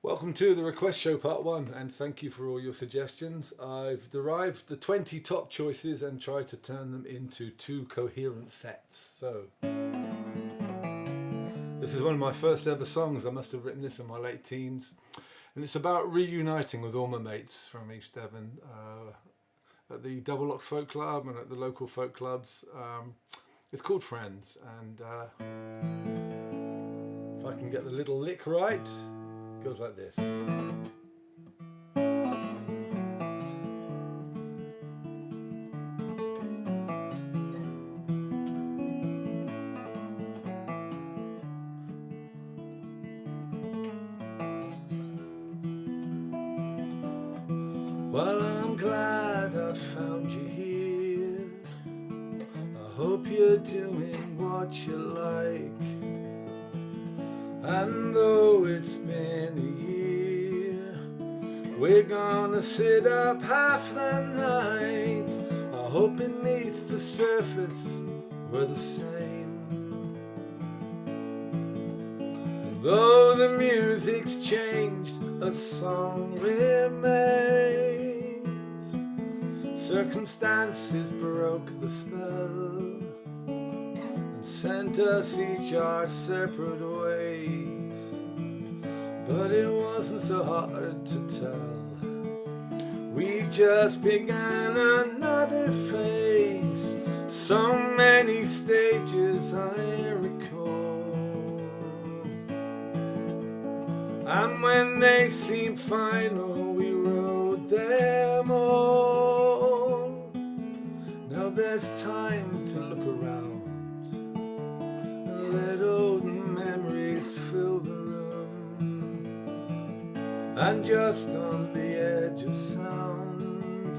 Welcome to the Request Show Part 1, and thank you for all your suggestions. I've derived the 20 top choices and tried to turn them into 2 coherent sets. So, this is one of my first ever songs. I must have written this in my late teens. And it's about reuniting with all my mates from East Devon at the Double Ox Folk Club and at the local folk clubs. It's called Friends, and if I can get the little lick right, it goes like this. Well, I'm glad I found you here. I hope you're doing what you like. And though it's been a year, we're gonna sit up half the night. I hope beneath the surface we're the same. And though the music's changed, a song remains. Circumstances broke the spell and sent us each our separate ways. But it wasn't so hard to tell. We've just begun another phase. So many stages I recall, and when they seemed final, we rode them all. Now there's time to look around and let old memories fill the room. And just on the edge of sound,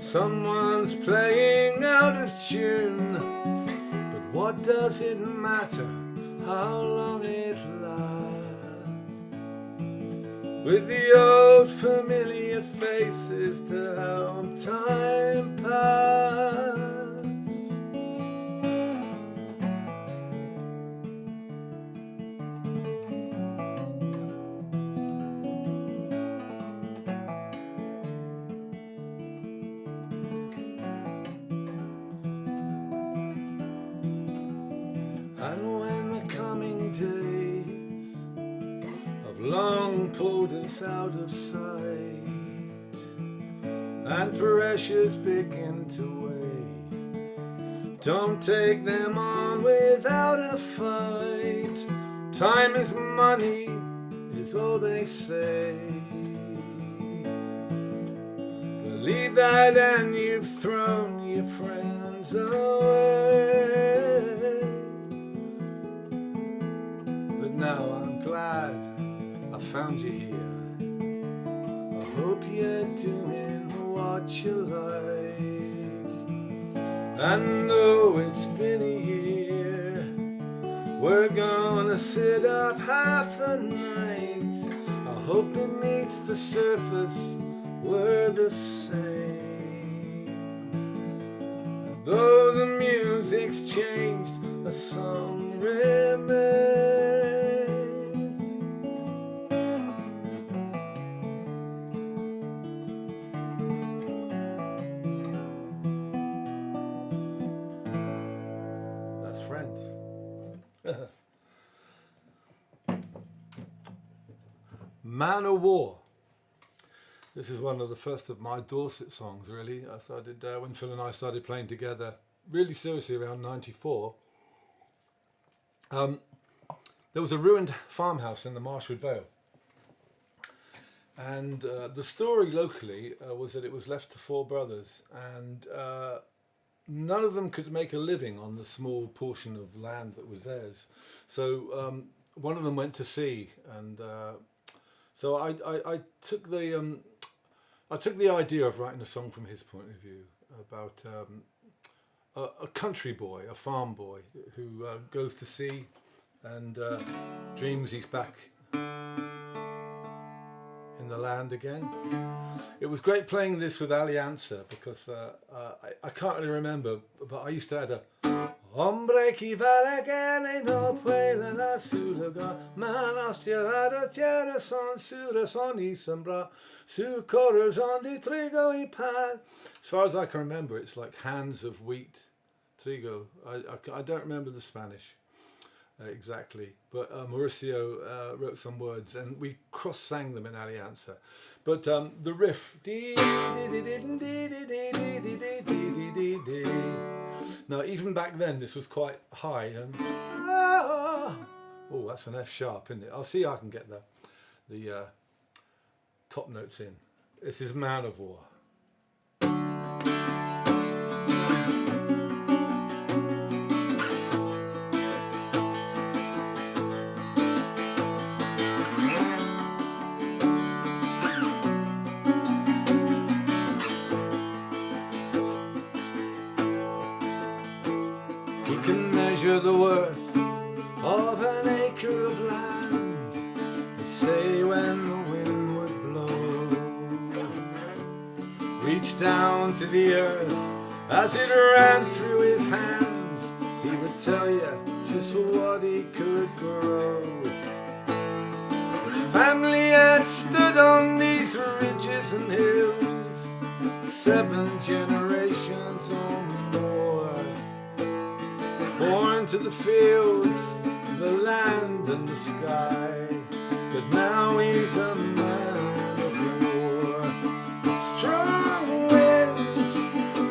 someone's playing out of tune. But what does it matter how long it lasts? With the old familiar faces to help time pass. And when the coming days have long pulled us out of sight, and pressures begin to weigh, don't take them on without a fight. Time is money, is all they say. Believe that and you've thrown your friends away. But now I'm glad I found you here. I hope you're doing what you like. And though it's been a year, we're gonna sit up half the night. I hope beneath the surface we're the same. And though the music's changed, a song remains. That's Friends. Man o' War. This is one of the first of my Dorset songs, really. I started when Phil and I started playing together, really seriously, around '94. There was a ruined farmhouse in the Marshwood Vale, and the story locally was that it was left to 4 brothers, and none of them could make a living on the small portion of land that was theirs. So one of them went to sea, and so I took the idea of writing a song from his point of view about a country boy, a farm boy, who goes to sea and dreams he's back in the land again. It was great playing this with Ali Answer because I can't really remember, but I used to add a Hombre que vale que no puede la su lugar, manos llevado tierra son y sembra, su corazón de trigo y pan. As far as I can remember, it's like hands of wheat, trigo. I don't remember the Spanish exactly, but Mauricio wrote some words and we cross-sang them in Alianza. But the riff, now even back then this was quite high. Oh, that's an F sharp, isn't it? I'll see how I can get the top notes in. This is Man of War. The worth of an acre of land, and say when the wind would blow, reach down to the earth as it ran through his hands, he would tell you just what he could grow. His family had stood on these ridges and hills 7 generations or more, born to the fields, the land and the sky, but now he's a man of war. Strong winds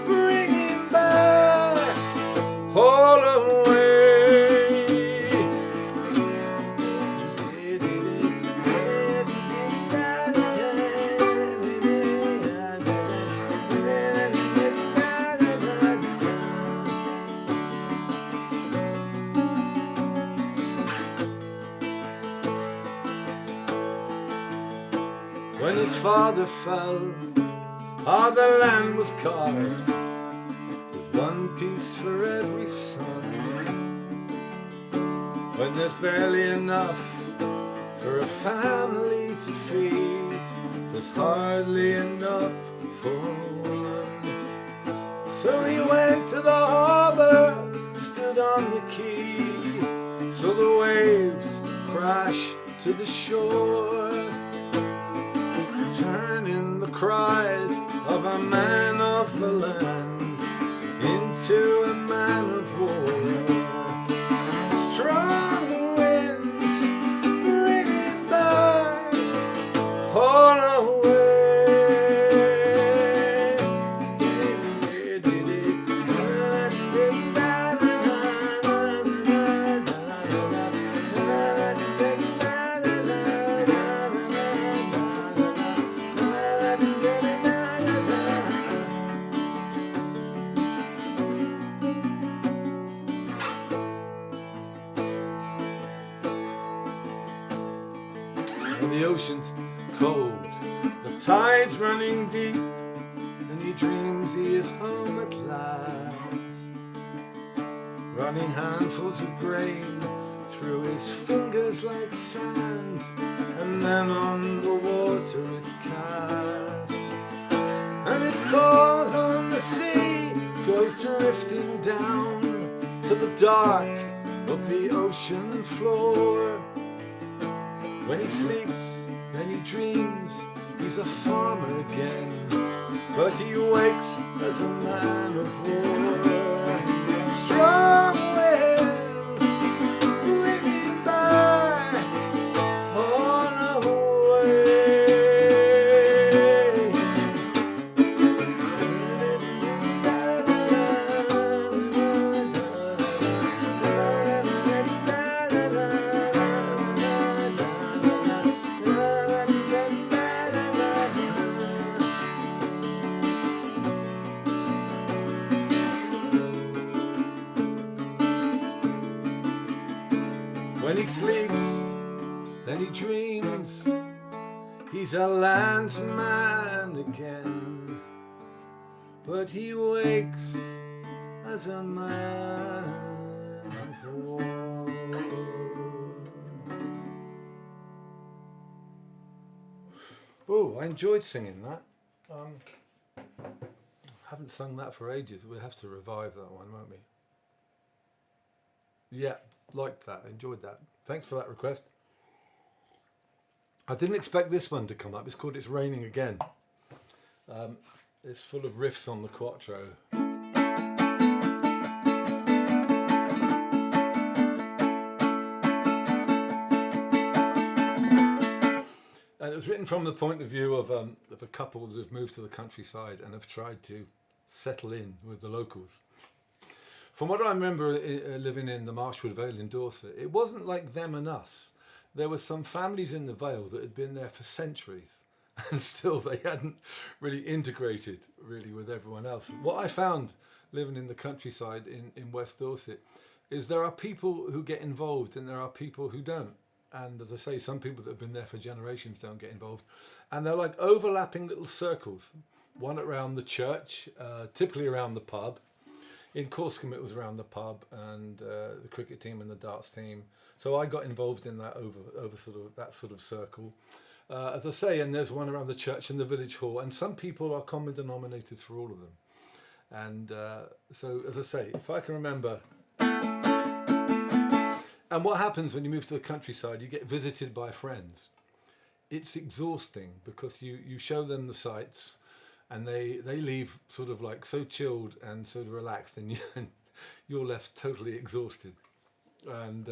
bring him back all away. When his father fell, all the land was carved with one piece for every son. When there's barely enough for a family to feed, there's hardly enough for one. So he went to the harbor, stood on the quay, so the waves crashed to the shore, turning the cries of a man of the land into a man of war. Strong winds bring him back all away. The ocean's cold, the tide's running deep, and he dreams he is home at last, running handfuls of grain through his fingers like sand, and then on the water it's cast, and it falls on the sea, goes drifting down to the dark of the ocean floor. When he sleeps, then he dreams he's a farmer again, but he wakes as a man of war. Strong winds bring him back on away. When he sleeps, then he dreams he's a landsman again, but he wakes as a man of war. Oh, I enjoyed singing that. Haven't sung that for ages. We'll have to revive that one, won't we? Yeah, liked that. Enjoyed that. Thanks for that request. I didn't expect this one to come up. It's called It's Raining Again. It's full of riffs on the quattro. And it was written from the point of view of a couple that have moved to the countryside and have tried to settle in with the locals. From what I remember living in the Marshwood Vale in Dorset, it wasn't like them and us. There were some families in the Vale that had been there for centuries and still they hadn't really integrated really with everyone else. What I found living in the countryside in West Dorset is there are people who get involved and there are people who don't. And as I say, some people that have been there for generations don't get involved. And they're like overlapping little circles. One around the church, typically around the pub. In Corsican it was around the pub and the cricket team and the darts team. So I got involved in that over sort of that sort of circle. As I say, and there's one around the church and the village hall. And some people are common denominators for all of them. And so, as I say, if I can remember... And what happens when you move to the countryside, you get visited by friends. It's exhausting because you show them the sights and they leave sort of like so chilled and so relaxed and you're left totally exhausted. And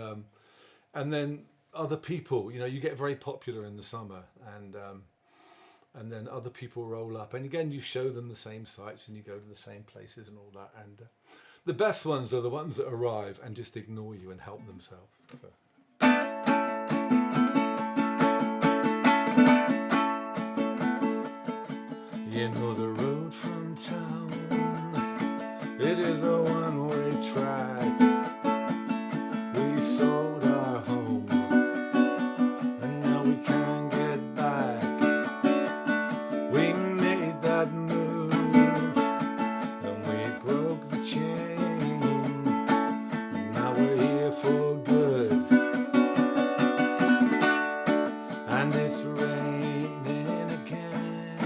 then other people, you know, you get very popular in the summer and then other people roll up. And again, you show them the same sights and you go to the same places and all that. And the best ones are the ones that arrive and just ignore you and help themselves. So. You know the road from town, it is a one-way track. We sold our home and now we can't get back. We made that move and we broke the chain. For good, and it's raining again.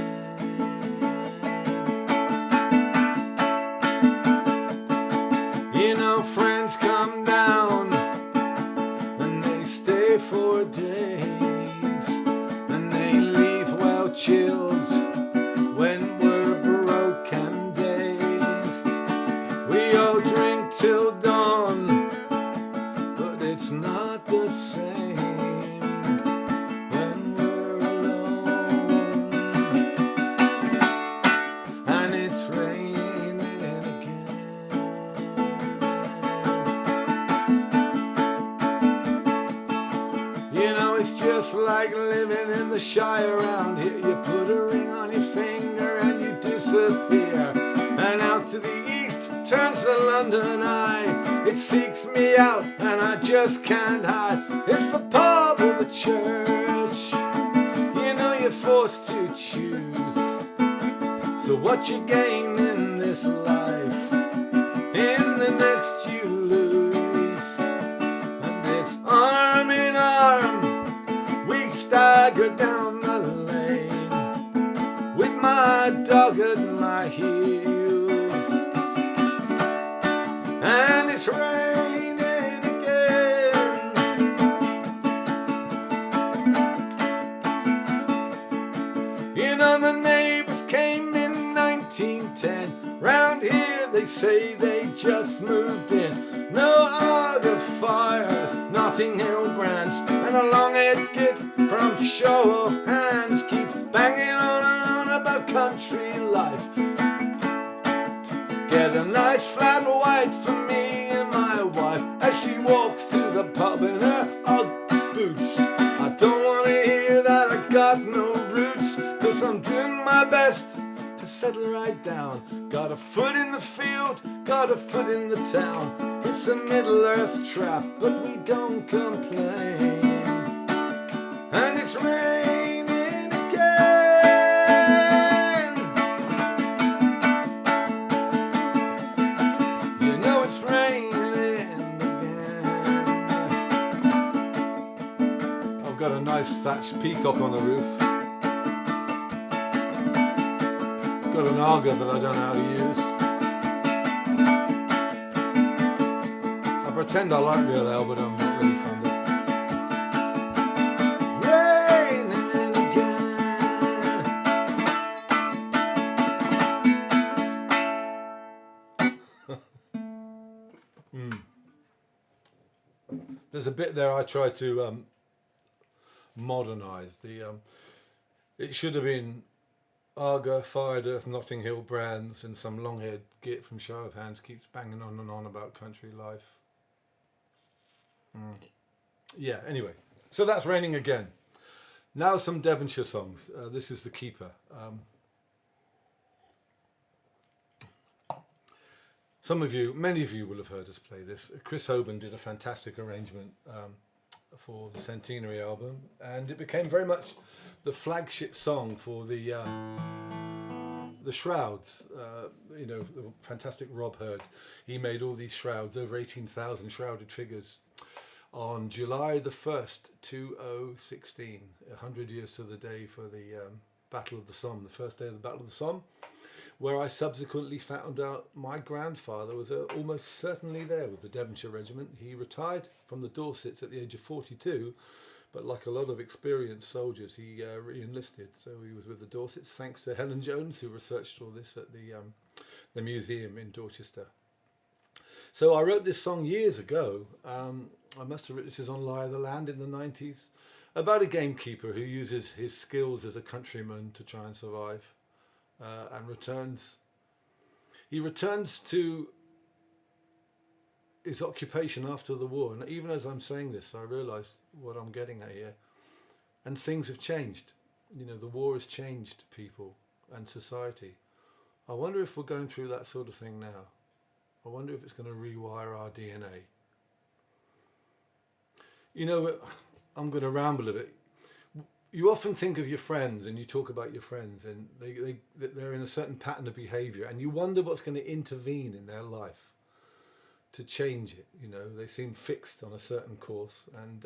You know, friends come down and they stay for days, and they leave well chilled when we're broke and dazed. We all drink till dawn, it's not the same when we're alone, and it's raining again. You know, it's just like living in the Shire around here. You put a ring on your finger and you disappear, and out to the east turns the London Eye. It seeks me out and I just can't hide. It's the pub or the church. You know you're forced to choose. So what you gain in this life, in the next you lose. And it's arm in arm we stagger down the lane, with my dog at my heels. And it's raining again. You know the neighbours came in 1910. Round here they say they just moved in. No Arga fires, Notting Hill brands, and a long-haired kid from Show of Hands keep banging on and on about country life. Get a nice flat white for me and my wife as she walks through the pub in her Ugg boots. I don't want to hear that I got no roots, 'cause I'm doing my best to settle right down. Got a foot in the field, got a foot in the town. It's a Middle-earth trap, but we don't complain. And it's raining again. You know it's raining again. I've got a nice thatched peacock on the roof. Got an Arga that I don't know how to use. I pretend I like Real Ale, but I'm not really fond of Raining again. There's a bit there I try to modernise. It should have been Arga, Fired Earth, Notting Hill brands, and some long-haired git from Show of Hands keeps banging on and on about country life. Yeah, anyway, so that's Raining Again. Now some Devonshire songs. This is The Keeper. Many of you will have heard us play this. Chris Hoban did a fantastic arrangement for the Centenary album, and it became very much the flagship song for the shrouds. The fantastic Rob Hurd. He made all these shrouds, over 18,000 shrouded figures, on July the 1st, 2016, 100 years to the day for the Battle of the Somme, the first day of the Battle of the Somme, where I subsequently found out my grandfather was almost certainly there with the Devonshire Regiment. He retired from the Dorsets at the age of 42, but like a lot of experienced soldiers, he re-enlisted. So he was with the Dorsets, thanks to Helen Jones, who researched all this at the museum in Dorchester. So I wrote this song years ago. I must have written this on Lie of the Land in the 90s, about a gamekeeper who uses his skills as a countryman to try and survive. And returns to his occupation after the war. And even as I'm saying this, I realise what I'm getting at here. And things have changed. The war has changed people and society. I wonder if we're going through that sort of thing now. I wonder if it's going to rewire our DNA. I'm going to ramble a bit. You often think of your friends and you talk about your friends, and they're in a certain pattern of behaviour, and you wonder what's going to intervene in their life to change it. They seem fixed on a certain course. And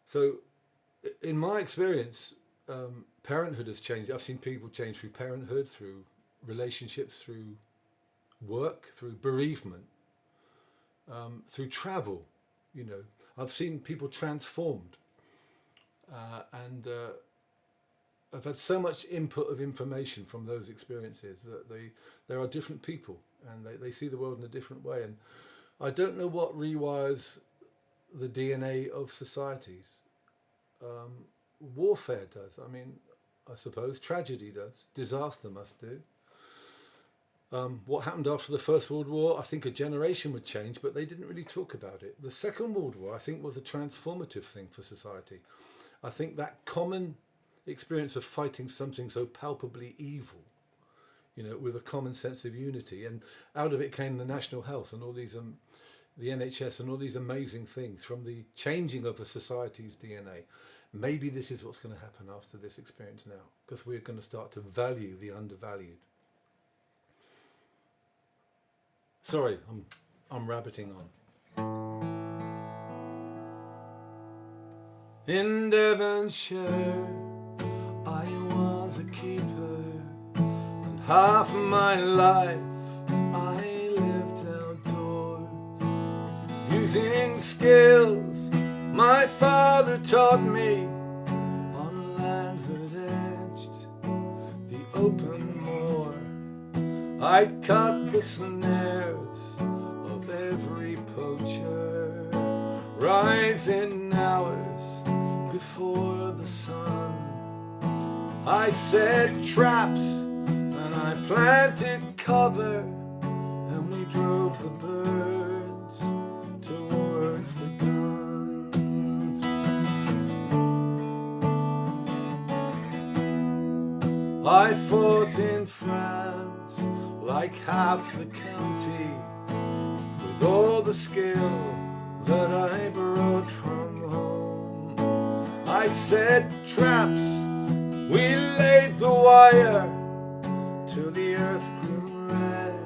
so in my experience, parenthood has changed. I've seen people change through parenthood, through relationships, through work, through bereavement, through travel. I've seen people transformed. And I've had so much input of information from those experiences that there are different people, and they see the world in a different way. And I don't know what rewires the DNA of societies. Warfare does. I suppose tragedy does. Disaster must do. What happened after the First World War, I think a generation would change, but they didn't really talk about it. The Second World War, I think, was a transformative thing for society. I think that common experience of fighting something so palpably evil, with a common sense of unity, and out of it came the national health and all these, the NHS and all these amazing things from the changing of a society's DNA. Maybe this is what's going to happen after this experience now, because we're going to start to value the undervalued. Sorry, I'm rabbiting on. In Devonshire, I was a keeper, and half my life I lived outdoors, using skills my father taught me on land that edged the open moor. I'd cut the snares of every poacher, rising hours before the sun. I set traps and I planted cover, and we drove the birds towards the guns. I fought in France like half the county, with all the skill that I brought from home. I set traps, we laid the wire, till the earth grew red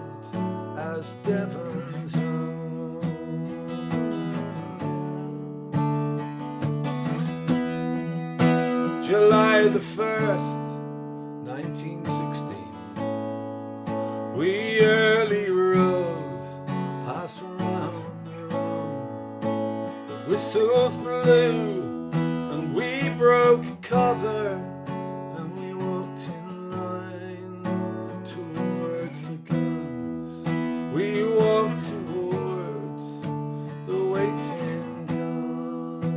as Devon's own. July the 1st, 1916, we early rose, passed around the whistles blew and we broke cover and we walked in line towards the guns. We walked towards the waiting guns.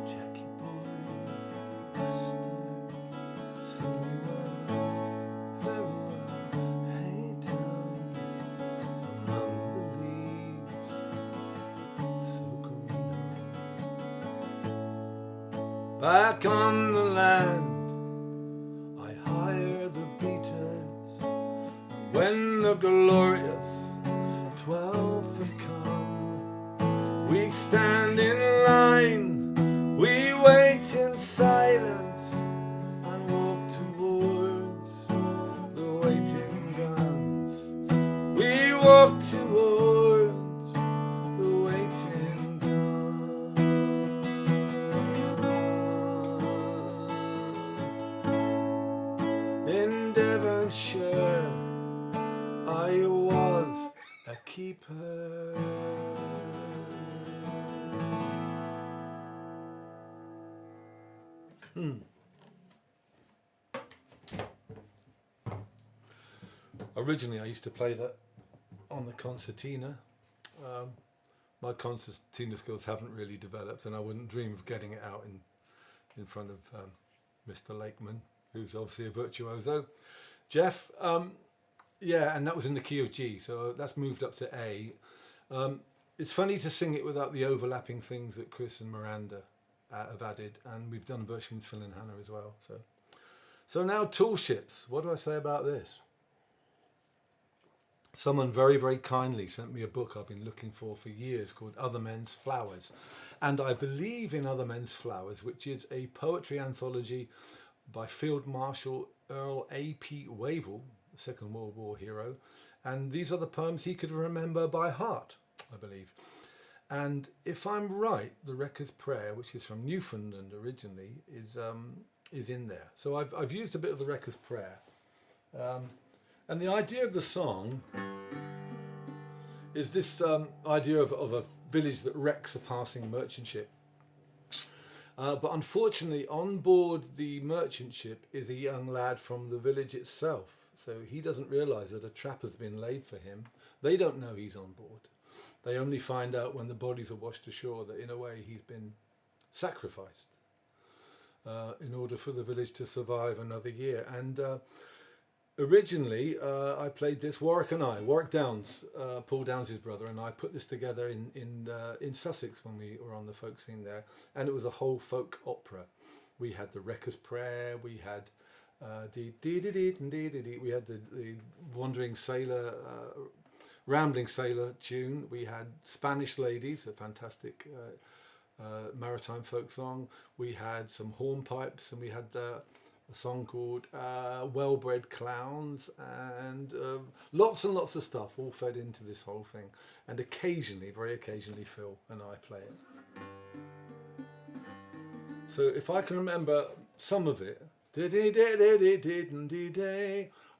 Jackie boy, master, sing me well, very well. Hey down among the leaves, so green. Back on the land, I hire the beaters. When the glorious 12 has come, we stand in line, we wait in silence and walk towards the waiting guns. We walk towards the waiting guns. In Devonshire, I was a keeper. Originally, I used to play that on the concertina. My concertina skills haven't really developed, and I wouldn't dream of getting it out in front of Mr. Lakeman, who's obviously a virtuoso. Jeff, yeah, and that was in the key of G, so that's moved up to A. It's funny to sing it without the overlapping things that Chris and Miranda have added, and we've done a version with Phil and Hannah as well. So now Tool Ships. What do I say about this? Someone very, very kindly sent me a book I've been looking for years called Other Men's Flowers. And I believe in Other Men's Flowers, which is a poetry anthology by Field Marshal Earl A.P. Wavell, the Second World War hero. And these are the poems he could remember by heart, I believe. And if I'm right, the Wrecker's Prayer, which is from Newfoundland originally, is in there. So I've used a bit of the Wrecker's Prayer. And the idea of the song is this idea of a village that wrecks a passing merchant ship. But unfortunately, on board the merchant ship is a young lad from the village itself. So he doesn't realise that a trap has been laid for him. They don't know he's on board. They only find out when the bodies are washed ashore that in a way he's been sacrificed in order for the village to survive another year. And originally, I played this, Warwick Downs, Paul Downs' brother, and I put this together in Sussex when we were on the folk scene there, and it was a whole folk opera. We had the Wrecker's Prayer, we had we had the Wandering Sailor, Rambling Sailor tune, we had Spanish Ladies, a fantastic maritime folk song, we had some hornpipes, and we had a song called Well-Bred Clowns, and lots and lots of stuff all fed into this whole thing. And occasionally, very occasionally, Phil and I play it. So if I can remember some of it,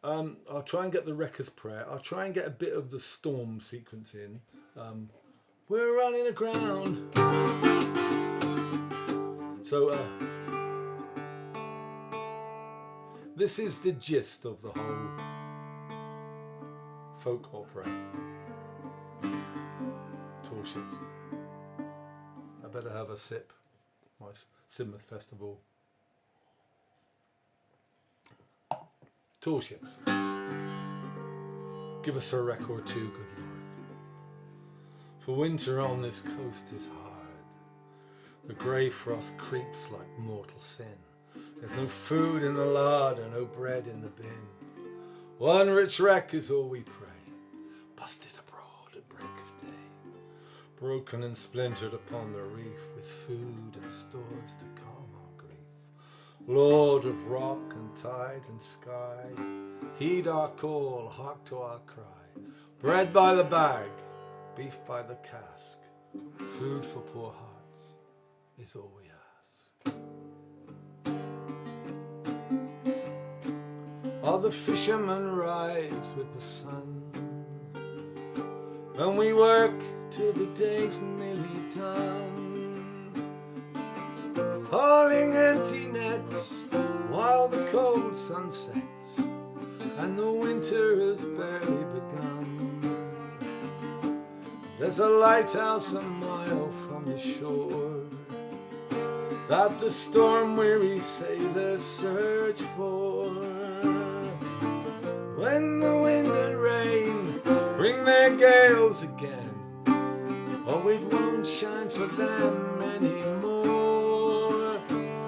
I'll try and get the Wrecker's Prayer. I'll try and get a bit of the storm sequence in. We're running aground. So this is the gist of the whole folk opera. Tool Ships. I better have a sip. My Sidmouth Festival. Tool Ships. Give us a wreck or two, good Lord. For winter on this coast is hard. The grey frost creeps like mortal sin. There's no food in the larder, no bread in the bin. One rich wreck is all we pray. Busted abroad at break of day. Broken and splintered upon the reef, with food and stores to calm our grief. Lord of rock and tide and sky, heed our call, hark to our cry. Bread by the bag, beef by the cask. Food for poor hearts is all we ask. while the fisherman rides with the sun. And we work till the day's nearly done, hauling empty nets while the cold sun sets and the winter has barely begun. There's a lighthouse a mile from the shore that the storm-weary sailors search for. When the wind and rain bring their gales again, oh, it won't shine for them anymore.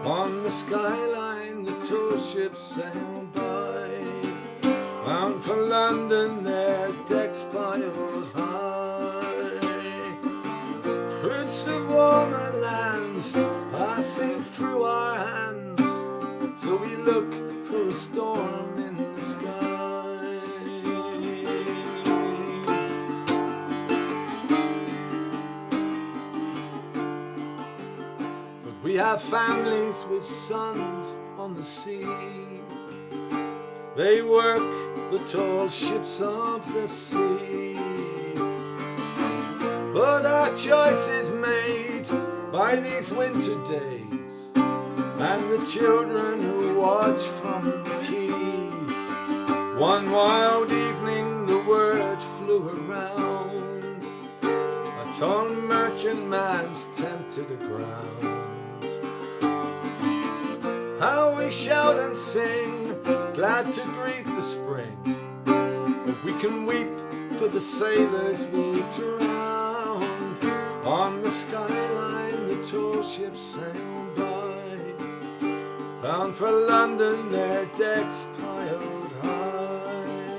On the skyline the tall ships sail by, bound for London, their decks piled high. Fruits of warmer lands passing through our hands, so we look for a storm in the sky. We have families with sons on the sea. They work the tall ships of the sea. But our choice is made by these winter days and the children who watch from the quay. One wild evening the word flew around, a tall merchantman's tempted aground. How we shout and sing, glad to greet the spring, but we can weep for the sailors we've drowned. On the skyline the tall ships sail by, bound for London, their decks piled high.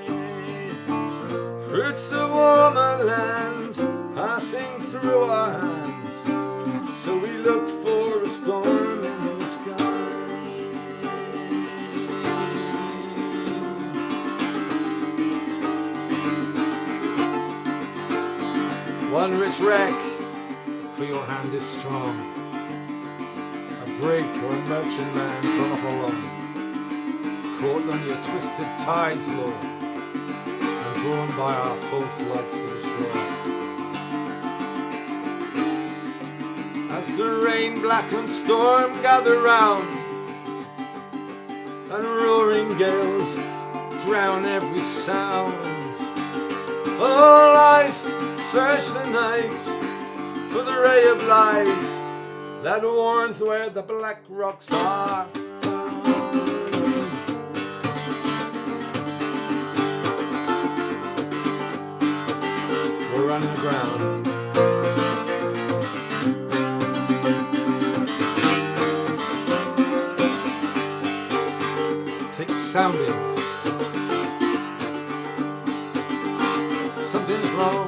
Fruits of warmer lands passing through our hands, so we look for a storm in the sky. One rich wreck, for your hand is strong, a brig or a merchantman from Holland, caught on your twisted tides, Lord, and drawn by our false lights to the shore. As the rain-blackened storm gather round, and roaring gales drown every sound, all eyes search the night for the ray of light that warns where the black rocks are found. We're underground. Take soundings. Something's wrong.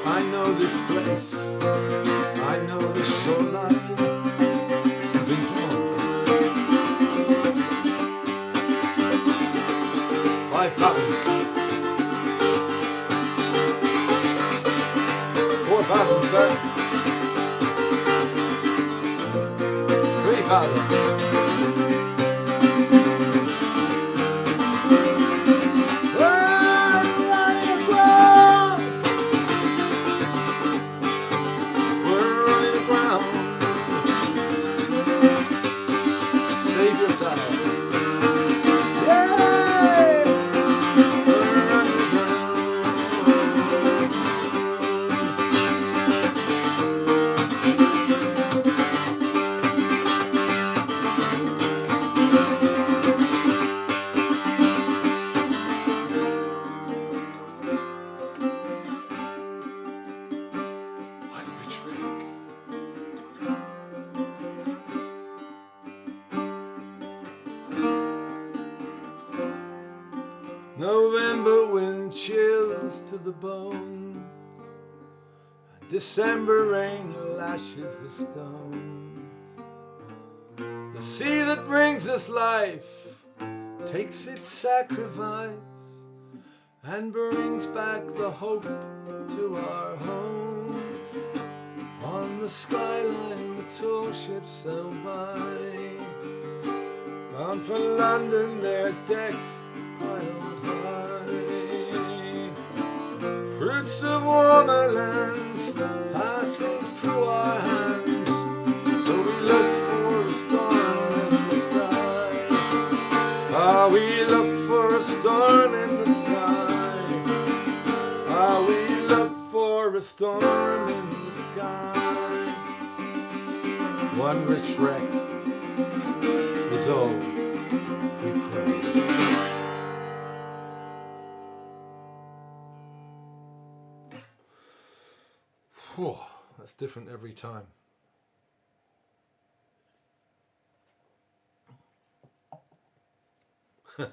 I know this place, I know the shoreline. Something's wrong. 5 fathoms. 4 fathoms, sir. 3 fathoms. November wind chills to the bones, December rain lashes the stones. The sea that brings us life takes its sacrifice and brings back the hope to our homes. On the skyline the tall ships sail by, Bound for London, their decks piled high. Fruits of warmer lands passing through our hands. So we look for a storm in the sky. Ah, we look for a storm in the sky. Ah, we look for a storm in the sky. One rich wreck is all we pray. Whew, that's different every time. I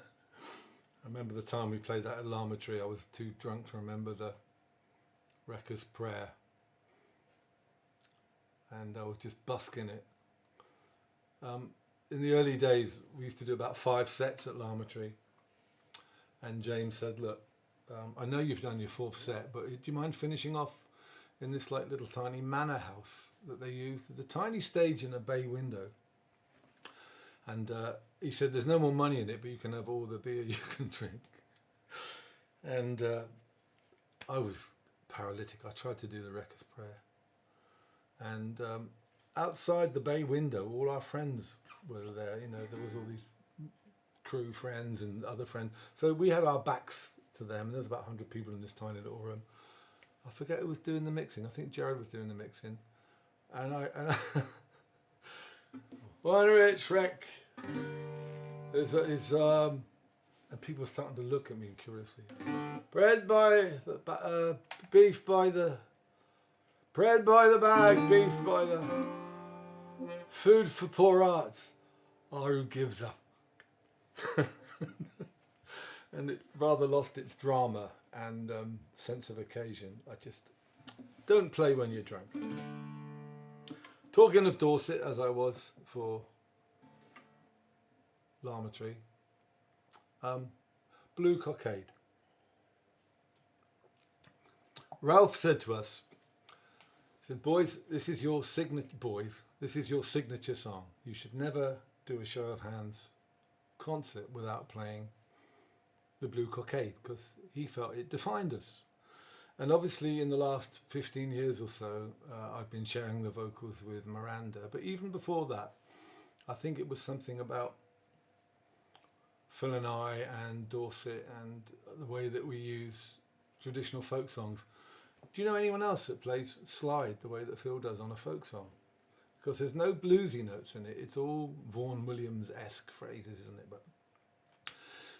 remember the time we played that at Lavatory. I was too drunk to remember the Wrecker's Prayer, and I was just busking it. In the early days, we used to do about 5 sets at Lavatory, and James said, look, I know you've done your 4th set, but do you mind finishing off in this like little tiny manor house that they used, the tiny stage in a bay window? And he said, there's no more money in it, but you can have all the beer you can drink. And I was paralytic. I tried to do the Wrecker's Prayer. And outside the bay window, all our friends were there. You know, there was all these crew friends and other friends. So we had our backs to them. And there was about 100 people in this tiny little room. I forget who was doing the mixing. I think Jared was doing the mixing. And I one rich wreck is and people were starting to look at me curiously. Bread by the beef by the bread by the bag, beef by the food for poor arts. Oh, who gives up? And it rather lost its drama and sense of occasion. I just don't play when you're drunk. Talking of Dorset, as I was for Lavatory, Blue Cockade. Ralph said to us, he said, boys, this is your signature song. You should never do a show of hands concert without playing the Blue Cockade, because he felt it defined us. And obviously in the last 15 years or so, I've been sharing the vocals with Miranda. But even before that, I think it was something about Phil and I and Dorset and the way that we use traditional folk songs. Do you know anyone else that plays slide the way that Phil does on a folk song? Because there's no bluesy notes in it. It's all Vaughan Williams-esque phrases, isn't it? But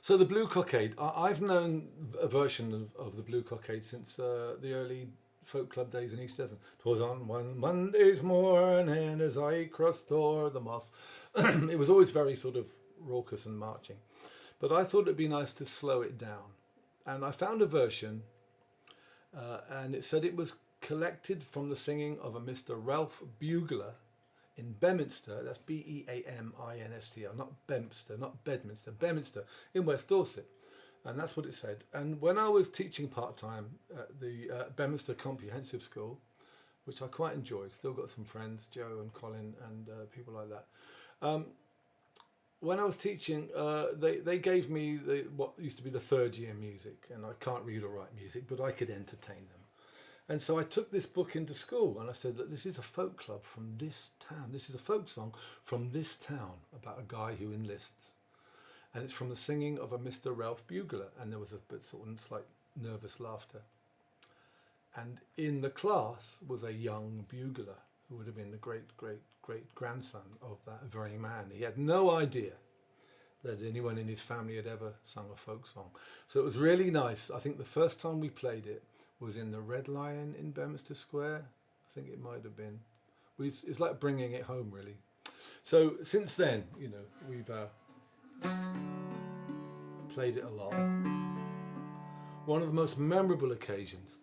so the Blue Cockade, I've known a version of the Blue Cockade since the early folk club days in East Devon. 'Twas on one Monday's morning as I crossed o'er the moss. It was always very sort of raucous and marching. But I thought it'd be nice to slow it down. And I found a version, and it said it was collected from the singing of a Mr. Ralph Bugler in Beminster. That's Beaminster, not Bempster, not Bedminster, Beminster in West Dorset. And that's what it said. And when I was teaching part-time at the Beminster Comprehensive School, which I quite enjoyed, still got some friends, Joe and Colin and people like that. When I was teaching, they gave me what used to be the 3rd year music, and I can't read or write music, but I could entertain them. And so I took this book into school and I said that this is a folk club from this town. This is a folk song from this town about a guy who enlists. And it's from the singing of a Mr. Ralph Bugler. And there was a bit sort of slight nervous laughter. And in the class was a young bugler who would have been the great grandson of that very man. He had no idea that anyone in his family had ever sung a folk song. So it was really nice. I think the first time we played it was in the Red Lion in Beminster Square. I think it might have been. It's like bringing it home, really. So since then, you know, we've played it a lot. One of the most memorable occasions.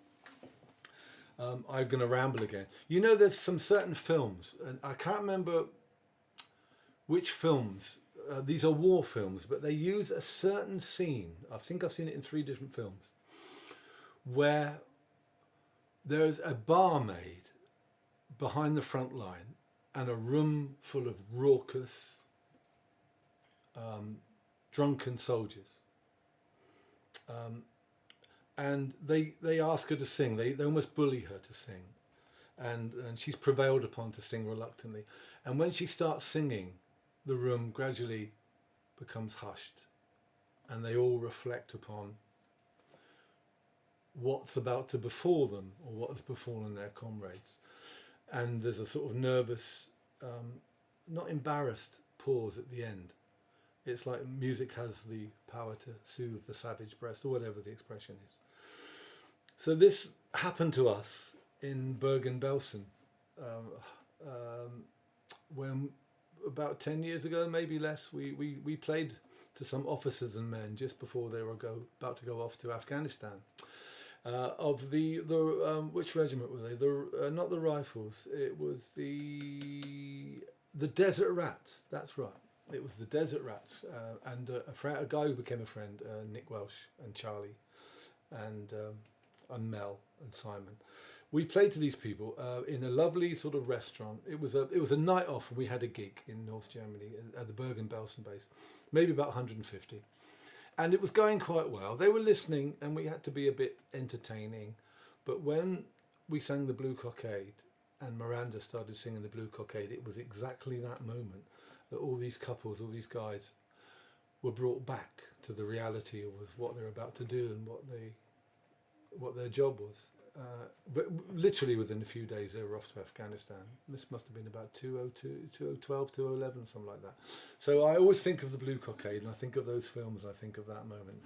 I'm going to ramble again. You know, there's some certain films, and I can't remember which films. These are war films, but they use a certain scene. I think I've seen it in 3 different films, where there's a barmaid behind the front line and a room full of raucous drunken soldiers. And they ask her to sing. They almost bully her to sing. And she's prevailed upon to sing reluctantly. And when she starts singing, the room gradually becomes hushed. And they all reflect upon what's about to befall them or what has befallen their comrades. And there's a sort of nervous, not embarrassed pause at the end. It's like music has the power to soothe the savage breast, or whatever the expression is. So this happened to us in Bergen-Belsen when about 10 years ago, maybe less, we played to some officers and men just before they were about to go off to Afghanistan. Of the which regiment were they? Not the Rifles. It was the Desert Rats. That's right. It was the Desert Rats, and a guy who became a friend, Nick Welsh and Charlie, and Mel and Simon. We played to these people in a lovely sort of restaurant. It was a night off, and we had a gig in North Germany at the Bergen-Belsen base, maybe about 150. And it was going quite well. They were listening, and we had to be a bit entertaining. But when we sang the Blue Cockade, and Miranda started singing the Blue Cockade, it was exactly that moment that all these couples, all these guys, were brought back to the reality of what they're about to do and what their job was. But literally within a few days, they were off to Afghanistan. This must have been about 2012, 2011, something like that. So I always think of the Blue Cockade, and I think of those films, and I think of that moment.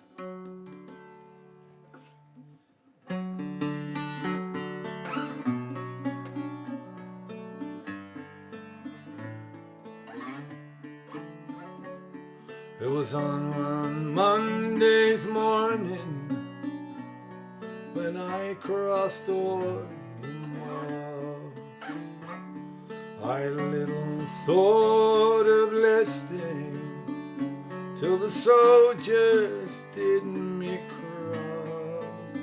It was on one Monday's morning when I crossed o'er the moors. I little thought of listening till the soldiers did me cross.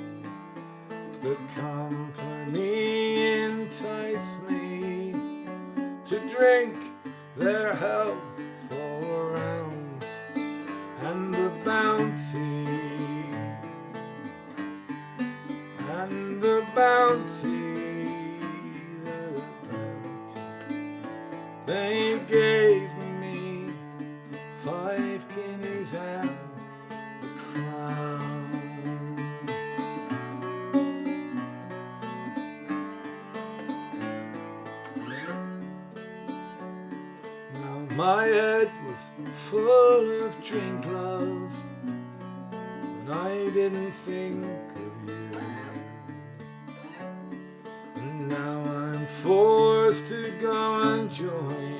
The company enticed me to drink their health for rounds, and the bounty they gave me 5 guineas and a crown. Now my head was full of drink, love, and I didn't think of you. Now I'm forced to go and join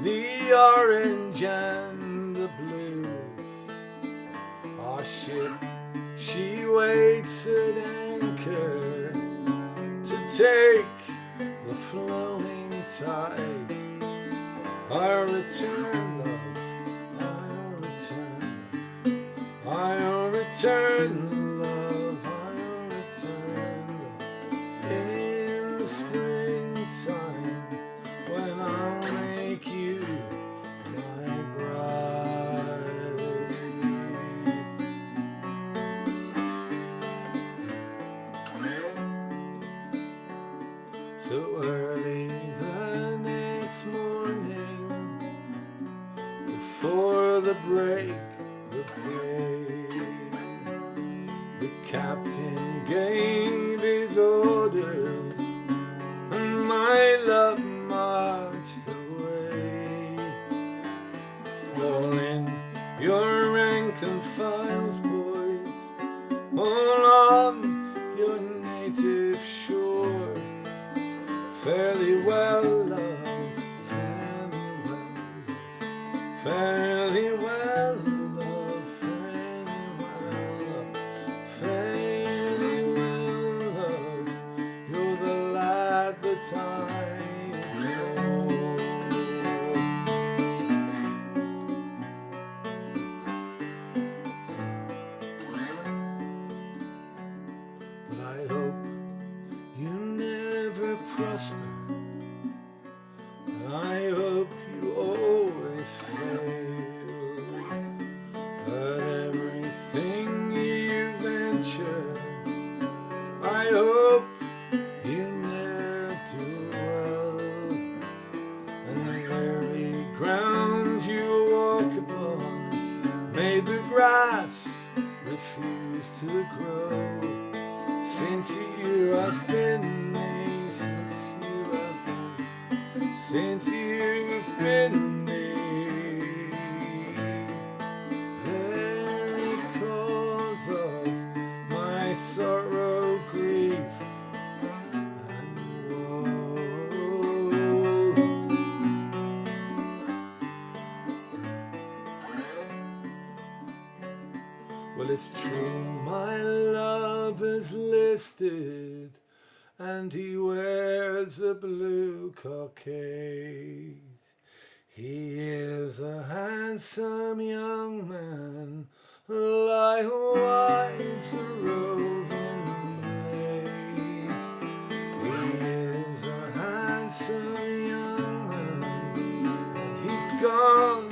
the orange and the blues. Our ship, she waits at anchor to take the flowing tide. I'll return, love, I'll return, I'll return, love, I'll return. In the springtime, when I'll make you my bride. So early the next morning, before the break of day, the captain gave his orders, and my love marched away. All in your rank and files, boys, all on your native shore. Fare thee well, love, fare thee well, fare thee well, love, fare thee well, love, fare thee well, love. You're the lad that I adore. But I hope you never prosper, and I hope you always fail. Since you have been me, since you've been me, very cause of my sorrow, grief, and woe. Well, it's true, my love is listed, and he wears a blue cockade. He is a handsome young man, likewise a roving maid. He is a handsome young man, and he's gone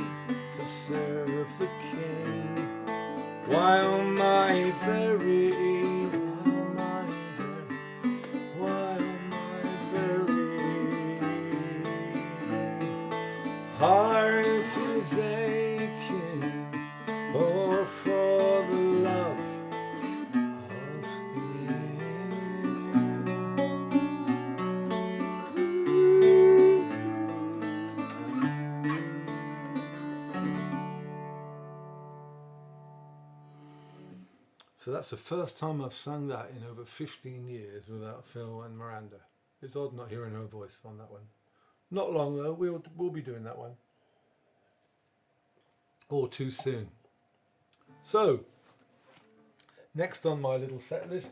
to serve the king, while my very heart is aching, oh, for the love of So that's the first time I've sung that in over 15 years without Phil and Miranda. It's odd not hearing her voice on that one. Not long though, we'll be doing that one. Or too soon. So, next on my little set list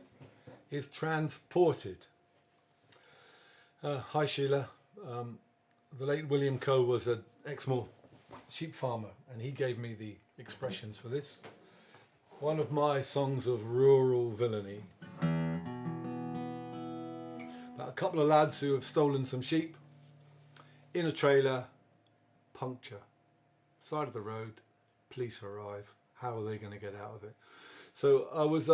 is Transported. Hi Sheila. The late William Coe was an Exmoor sheep farmer, and he gave me the expressions for this. One of my songs of rural villainy. About a couple of lads who have stolen some sheep in a trailer, puncture, side of the road, police arrive. How are they going to get out of it? So I was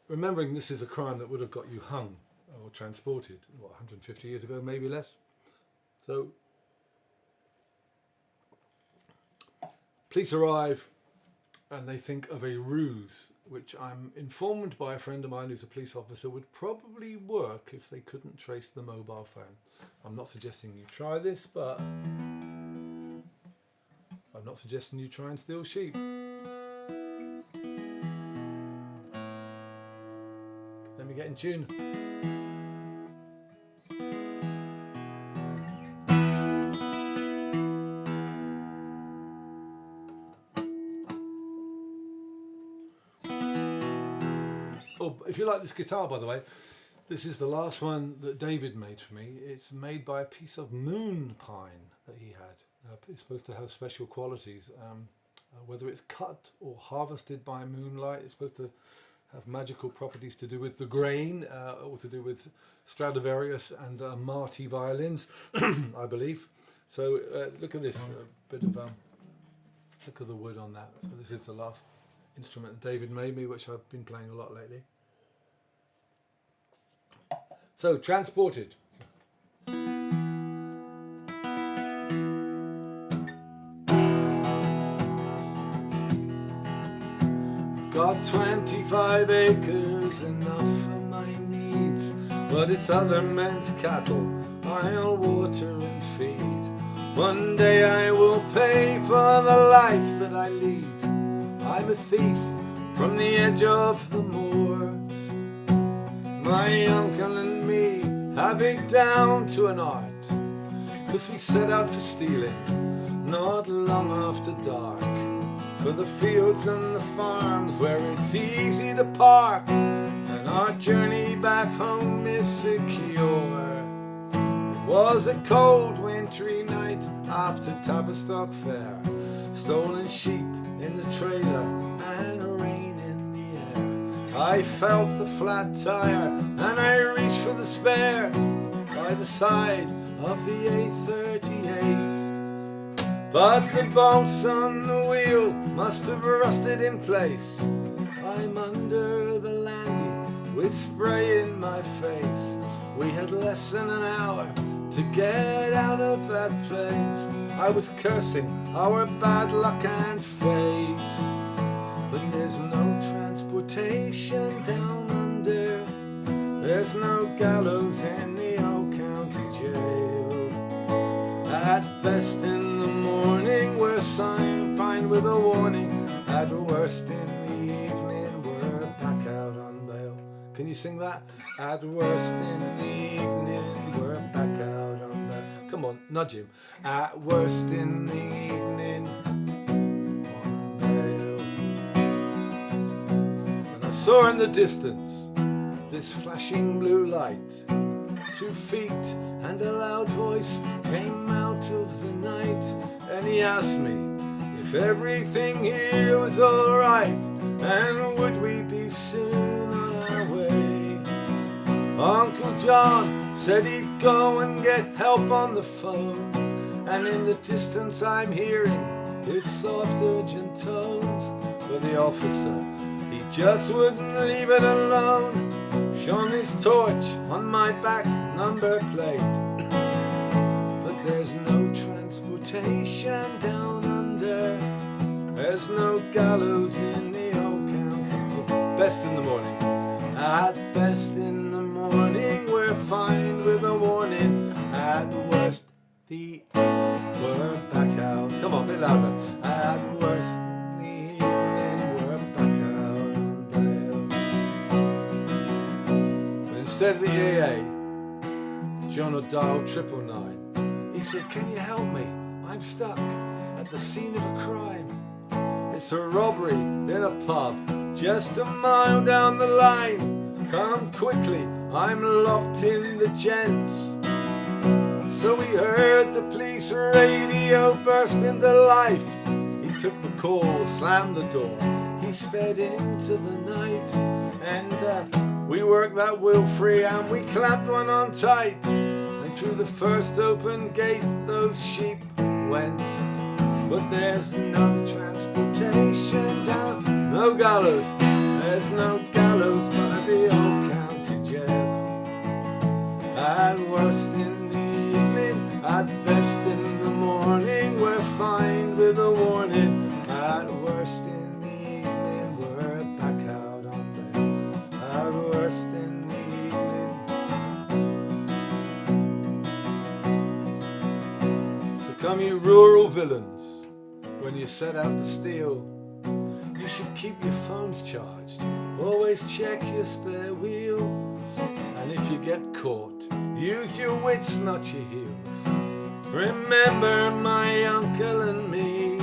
remembering this is a crime that would have got you hung or transported, what, 150 years ago, maybe less. So police arrive and they think of a ruse, which I'm informed by a friend of mine who's a police officer would probably work if they couldn't trace the mobile phone. I'm not suggesting you try this, but I'm not suggesting you try and steal sheep. Let me get in tune. Oh, if you like this guitar, by the way, this is the last one that David made for me. It's made by a piece of moon pine that he had. It's supposed to have special qualities. Whether it's cut or harvested by moonlight, it's supposed to have magical properties to do with the grain, or to do with Stradivarius and Marti violins, I believe. So look at this, a bit of look at the wood on that. So this is the last instrument that David made me, which I've been playing a lot lately. So, Transported. Got 25 acres, enough for my needs, but it's other men's cattle I'll water and feed. One day I will pay for the life that I lead. I'm a thief from the edge of the moors. My uncle and me have it down to an art, 'cause we set out for stealing not long after dark, for the fields and the farms where it's easy to park, and our journey back home is secure. It was a cold wintry night after Tavistock Fair, stolen sheep in the trailer and rain in the air. I felt the flat tire and I reached for the spare by the side of the A38. But the bolts on the wheel must have rusted in place. I'm under the landy with spray in my face. We had less than an hour to get out of that place. I was cursing our bad luck and fate, but there's no transportation transportation down under. There's no gallows in the old county jail. At best in the morning we're fined with a warning. At worst in the evening we're back out on bail. Can you sing that? At worst in the evening we're back out on bail. Come on, nudge him. At worst in the evening on bail. And I saw in the distance this flashing blue light. 2 feet and a loud voice came out of the night, and he asked me if everything here was alright, and would we be soon on our way. Uncle John said he'd go and get help on the phone, and in the distance I'm hearing his soft urgent tones. But the officer, he just wouldn't leave it alone. Shone his torch on my back number plate. But there's no transportation down under. There's no gallows in the old county. Best in the morning. At best in the morning we're fined with a warning. At worst we're back out. Come on, a bit louder. At worst in the evening we're back out on bail. But instead of the AA, John had dialed 999. He said, can you help me? I'm stuck at the scene of a crime. It's a robbery in a pub just a mile down the line. Come quickly, I'm locked in the gents. So we heard the police radio burst into life. He took the call, slammed the door, he sped into the night. And we worked that wheel free and we clamped one on tight. And through the first open gate those sheep went. But there's no transportation down, no gallows. There's no gallows by the old county jail. At worst in the evening, at best in the morning, we're fined with a warning. At worst in the evening, we're back out on bail. At worst in the evening. So come you rural villains, when you set out to steal, you should keep your phones charged. Always check your spare wheel. And if you get caught, use your wits, not your heels. Remember my uncle and me.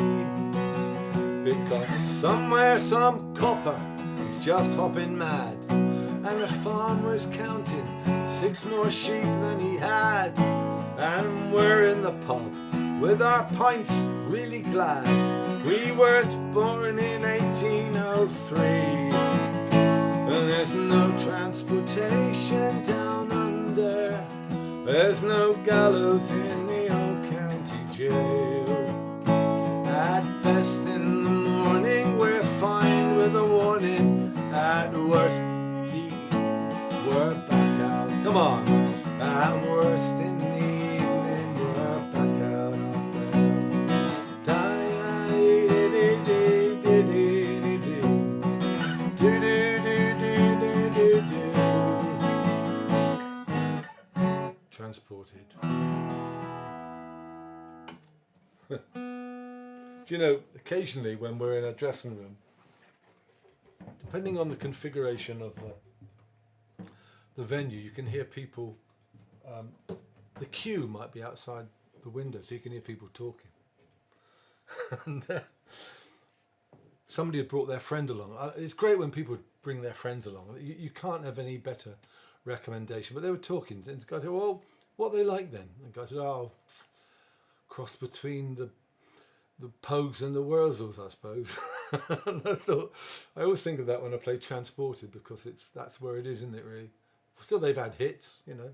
Because somewhere some copper is just hopping mad, and the farmer's counting 6 more sheep than he had. And we're in the pub with our pints really glad we weren't born in 1803. And there's no transportation down under. There's no gallows in the old county jail. At best in the morning we're fined with a warning. At worst we're back out. Come on. At worst in the evening we're back out on bail. Transported. Do you know, occasionally when we're in a dressing room, depending on the configuration of the venue, you can hear people, the queue might be outside the window, so you can hear people talking. And somebody had brought their friend along. It's great when people bring their friends along. You can't have any better recommendation. But they were talking, and the guy said, well, what are they like then? And the guy said, oh, cross between the Pogues and the Wurzels, I suppose. And I thought, I always think of that when I play Transported, because that's where it is, isn't it, really? Still, they've had hits, you know.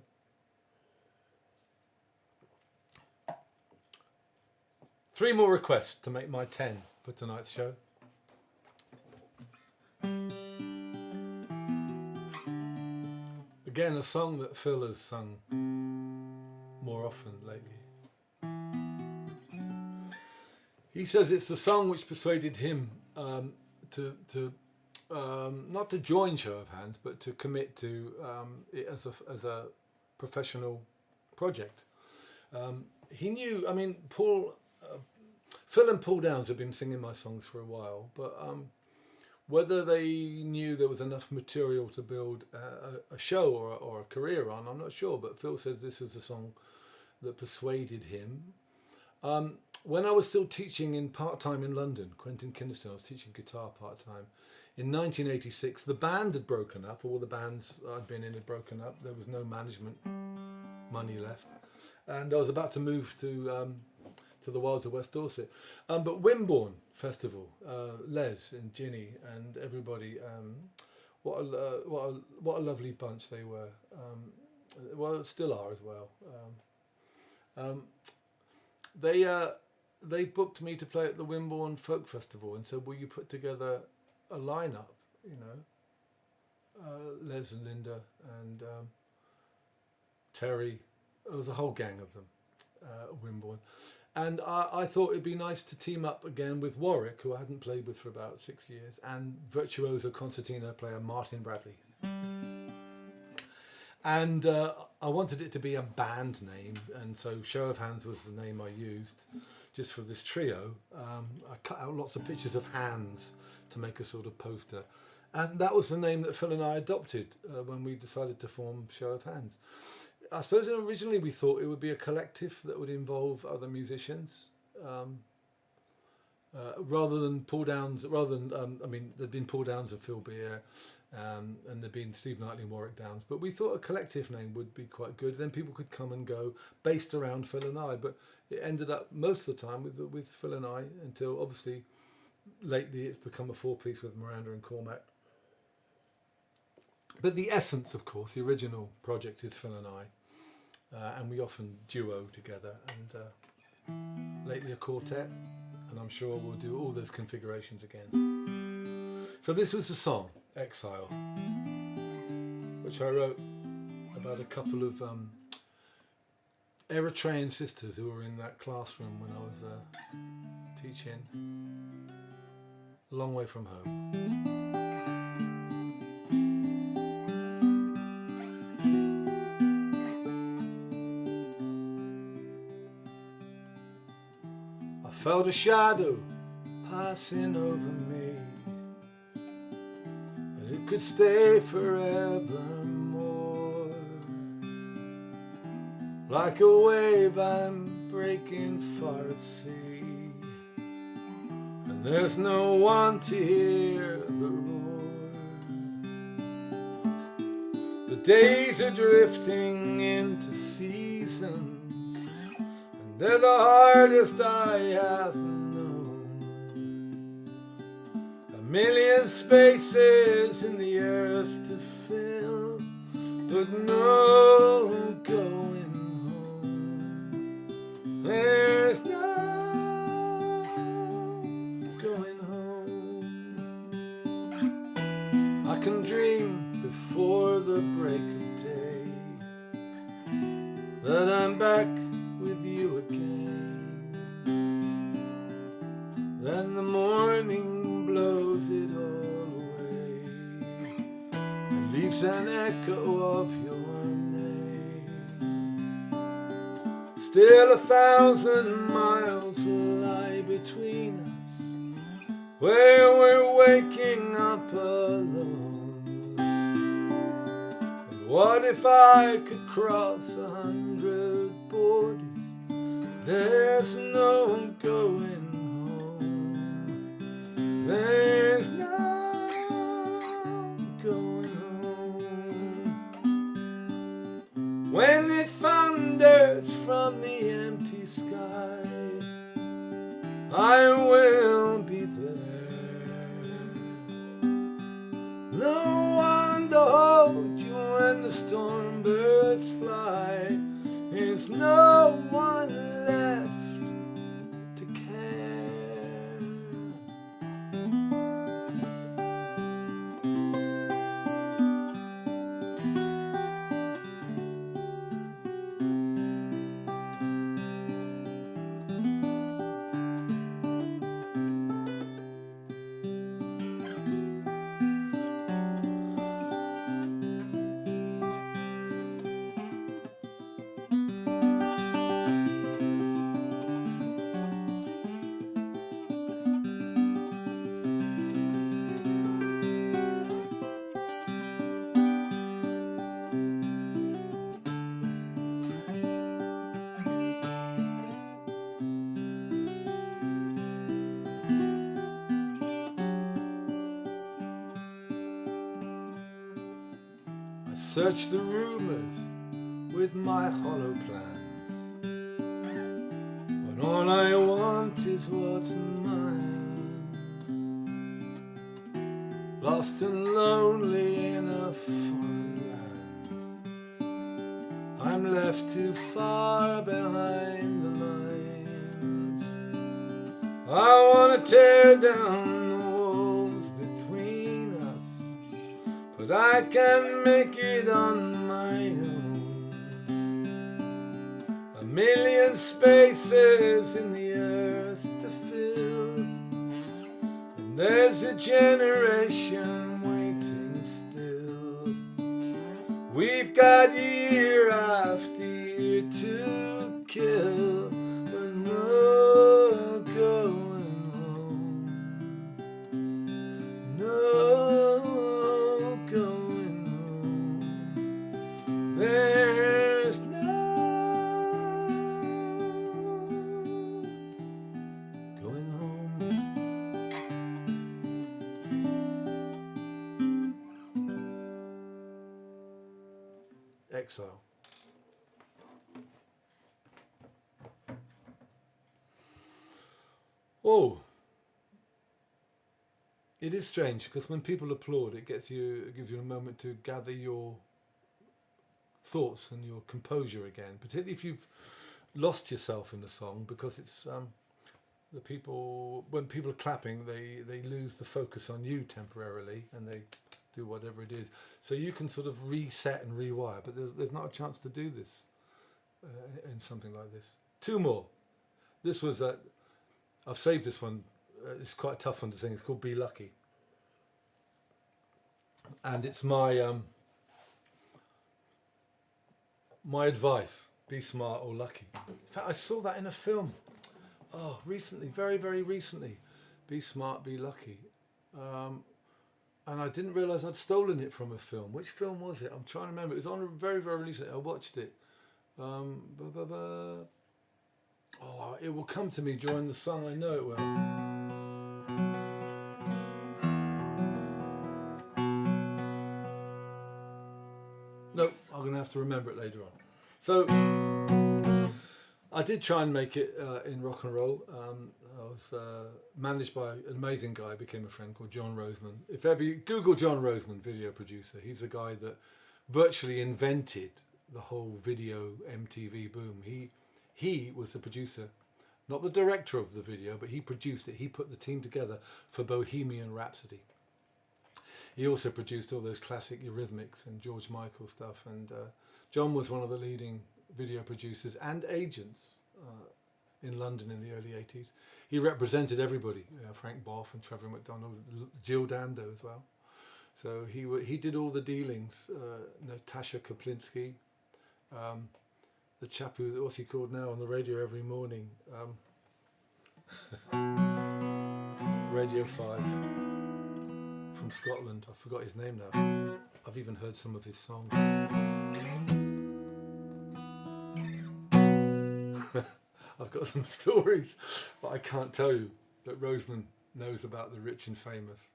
Three more requests to make my 10 for tonight's show. Again, a song that Phil has sung more often lately. He says it's the song which persuaded him to not to join Show of Hands, but to commit to it as a professional project. He knew. I mean, Phil and Paul Downs have been singing my songs for a while, but whether they knew there was enough material to build a show or a career on, I'm not sure. But Phil says this was a song that persuaded him. When I was still teaching in part-time in London, Quentin Kinderstone, I was teaching guitar part-time. In 1986, the band had broken up. All the bands I'd been in had broken up. There was no management money left. And I was about to move to the wilds of West Dorset. But Wimborne Festival, Les and Ginny and everybody, what a lovely bunch they were. Well, still are as well. They booked me to play at the Wimborne Folk Festival and said, will you put together a lineup, you know, Les and Linda and Terry. There was a whole gang of them at Wimborne. And I thought it'd be nice to team up again with Warwick, who I hadn't played with for about 6 years, and virtuoso concertina player Martin Bradley. And I wanted it to be a band name, and so Show of Hands was the name I used just for this trio. I cut out lots of pictures of hands to make a sort of poster. And that was the name that Phil and I adopted when we decided to form Show of Hands. I suppose originally we thought it would be a collective that would involve other musicians, rather than Paul Downs. I mean, there'd been Paul Downs and Phil Beer, and there'd been Steve Knightley and Warwick Downs. But we thought a collective name would be quite good. Then people could come and go based around Phil and I. But it ended up most of the time with Phil and I, until obviously lately it's become a four-piece with Miranda and Cormac. But the essence, of course, the original project is Phil and I. And we often duo together, and lately a quartet, and I'm sure we'll do all those configurations again. So this was the song, Exile, which I wrote about a couple of Eritrean sisters who were in that classroom when I was teaching, a long way from home. Felt a shadow passing over me, and it could stay forevermore. Like a wave I'm breaking far at sea, and there's no one to hear the roar. The days are drifting into seasons, they're the hardest I have known. A million spaces in the earth to fill, but no going home. There's no going home. I can dream before the break of day that I'm back with you again. Then the morning blows it all away and leaves an echo of your name. Still 1,000 miles lie between us, where we're waking up alone. And what if I could cross 100 borders? There's no going home. There's no going home. When it thunders from the empty sky, I will be there. No one to hold you when the storm birds fly. There's no one left to care. I search the rumours with my hollow plans, but all I want is what's mine. Lost and lonely in a foreign land, I'm left too far behind the lines. I wanna tear down the walls between us, but I can't make it on my own. A million spaces in the earth to fill, and there's a generation waiting still. We've got year after year to kill, but no going home. No going home. There's no going home. Exile. Oh, it is strange because when people applaud, it gives you a moment to gather your thoughts and your composure again, particularly if you've lost yourself in the song, because it's when people are clapping, they lose the focus on you temporarily and they do whatever it is. So you can sort of reset and rewire, but there's not a chance to do this in something like this. Two more. This was I've saved this one. It's quite a tough one to sing. It's called Be Lucky. And it's my my advice: be smart or lucky. In fact, I saw that in a film. Oh, recently, very, very recently. Be smart, be lucky. And I didn't realise I'd stolen it from a film. Which film was it? I'm trying to remember. It was on very, very recently. I watched it. Oh, it will come to me during the song. I know it will. No, I'm going to have to remember it later on. So I did try and make it in rock and roll. I was managed by an amazing guy, became a friend, called John Roseman. If ever you Google John Roseman, video producer, he's the guy that virtually invented the whole video MTV boom. He was the producer, not the director of the video, but he produced it. He put the team together for Bohemian Rhapsody. He also produced all those classic Eurythmics and George Michael stuff. And John was one of the leading video producers and agents in London in the early 80s. He represented everybody, Frank Boff and Trevor McDonald, Jill Dando as well. So he did all the dealings. Natasha Kaplinsky, the chap what's he called now on the radio every morning? Radio 5 from Scotland. I forgot his name now. I've even heard some of his songs. I've got some stories, but I can't tell you that Roseman knows about the rich and famous.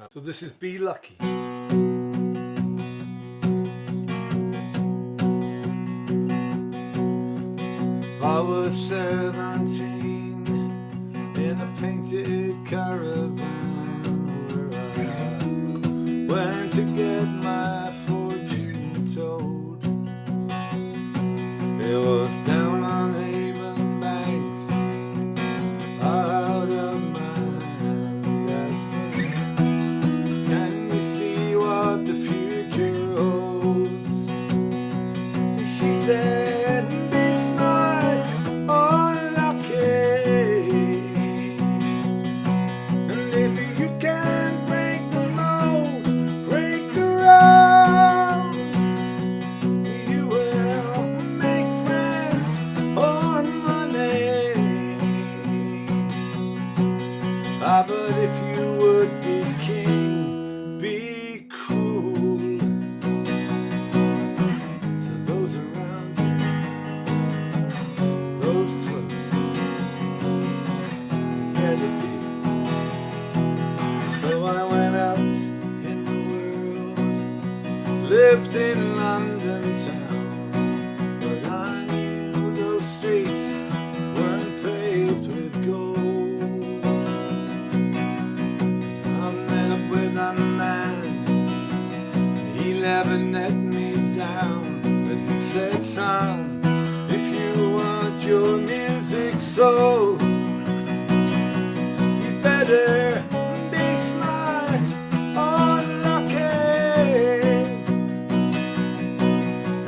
So this is Be Lucky. I was 17 in a painted caravan where I went to get my fortune told. It was down on Avon Banks, out of my destiny. Can you see what the future holds? She said, be smart or lucky, and in London town, but I knew those streets weren't paved with gold. I met up with a man, he never let me down, but he said, son, if you want your music sold, you better be smart or lucky.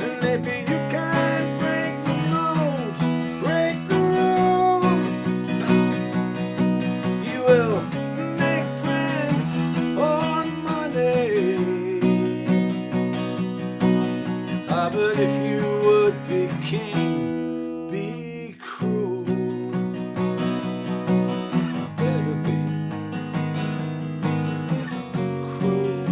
And if you can't break the mold, break the rule, you will make friends or money. But if you would be king, be cruel. Better be cruel.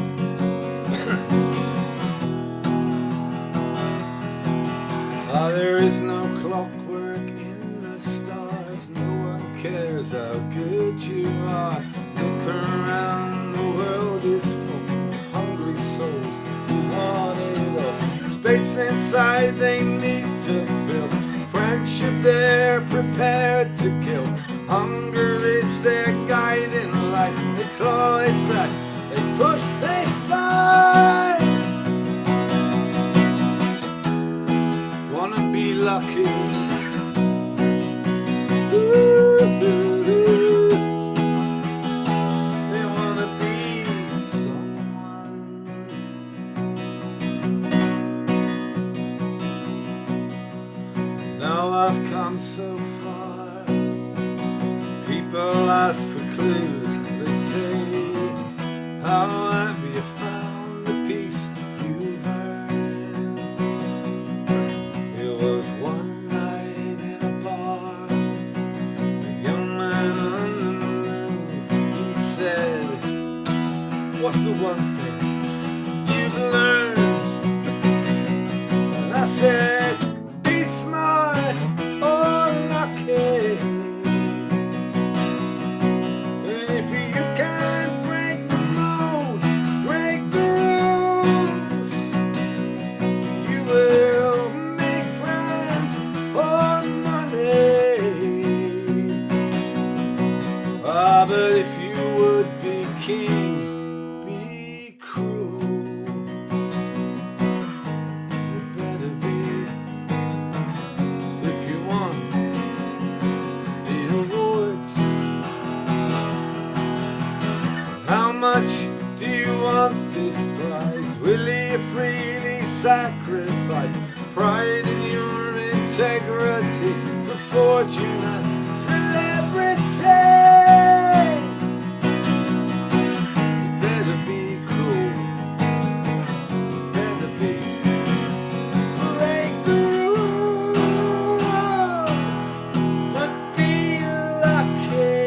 There is no clockwork in the stars. No one cares how good you are. Look around, the world is full of hungry souls who want it all. Space inside they need to fill. Friendship they're prepared to kill. Hunger is their guiding light. They claw, they scratch, they push, they fight. Wanna be lucky. Ooh, they wanna be someone. Now I've come so far. People ask for clues. They say, how have you found the peace you've earned? It was one night in a bar. A young man on the move. He said, what's the one thing you've learned? And I said, be smart or lucky. And if you can't break the mold, break the rules, you will make friends or money. But if you would be king, be cruel. You better be, if you want the awards. How much do you want this prize? Will you freely sacrifice pride in your integrity for fortune and celebrity? You better be cruel. You better be. Break the rules, but be lucky.